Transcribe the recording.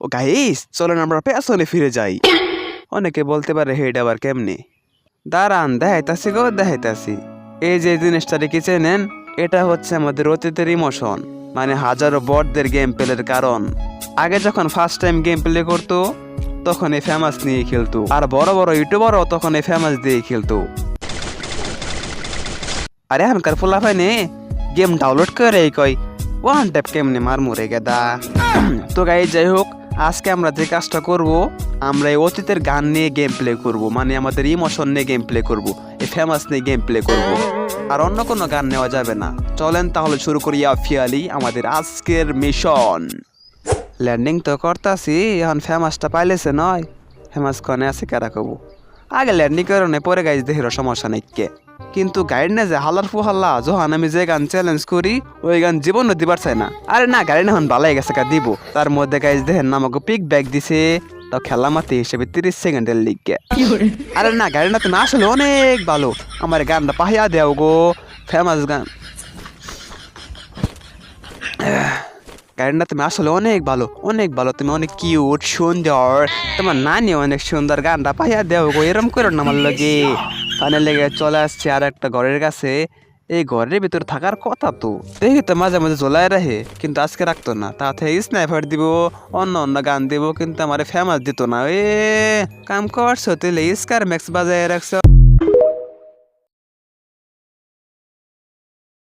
ও guys, চলেন আমরা পেছনে ফিরে যাই। অনেকে বলতে পারে হেড আবার কেমনে? দাঁড়ান, দেখাইতাছি গো, দেখাইতাছি। এই যে জিনিসটা কি চেনেন? এটা হচ্ছে আমাদের অতীতের ইমোশন, মানে হাজারো বটদের গেম প্লের কারণ। আগে যখন ফার্স্ট টাইম গেম প্লে করতো তখন এই ফেমাস নিয়ে খেলতো, আর বড় বড় ইউটিউবারও তখন এই ফেমাস দিয়ে খেলতো। আর এখনকার পোলাপাইনে গেম ডাউনলোড করে কয় ওয়ান ট্যাপ কেমনে মারমু রে গেদা। তো গাইস, যাই হোক, আজকে আমরা যে কাজটা করব, আমরা এই অতীতের গান নিয়ে গেম প্লে করব, মানে আমাদের ইমোশন নিয়ে গেম প্লে করব, এই ফেমাস নিয়ে গেম প্লে করব, আর অন্য কোনো গান নেওয়া যাবে না। চলেন তাহলে শুরু করি অফিসিয়ালি আমাদের আজকের মিশন। ল্যান্ডিং তো করতাছি, এখন ফেমাসটা পাইলেছে নয়, ফেমাস কনে আছে কারা কব। আগে ল্যান্ডিং করে নে, পরে গাইজ দেখির সমস্যা নেই কে। কিন্তু গাড়ি না যে হালার ফুহাল্লা, যখন আমি যে গান চ্যালেঞ্জ করি ওই গান জীবনও দিবার চাই না। আরে না, গাড়ি না এখন ভালাই গেছে কা দিব। তার মধ্যে গাইজ দেখেন না আমাকে পিক ব্যাগ দিছে, তাও খেলা মাতি হিসেবে 30 সেকেন্ডের লিগে। আরে না, গাড়ি না তো না আসলে অনেক ভালো, আমার গানটা পাহিয়া দেও গো, ফেমাস গান। গাড়িটা তুমি আসলে অনেক ভালো, অনেক ভালো, তুমি অনেক কিউট সুন্দর, তোমার নানি অনেক সুন্দর, গানটা পাইয়া দেও গো, এরম করো না আমার লগে। ফাইনাল লেগে চলে আসছে আর একটা ঘরের কাছে। এই ঘরের ভিতর থাকার কথা তো, দেখি তো মাঝে মাঝে জ্বলায় রাখে, কিন্তু আজকে রাখতো না। তাতে স্নাইপার দিব, অন্য অন্য গান দিব, কিন্তু আমার ফেমাস দিত না। এ কাম করছো তুই, স্কার ম্যাক্স বাজায় রাখছো।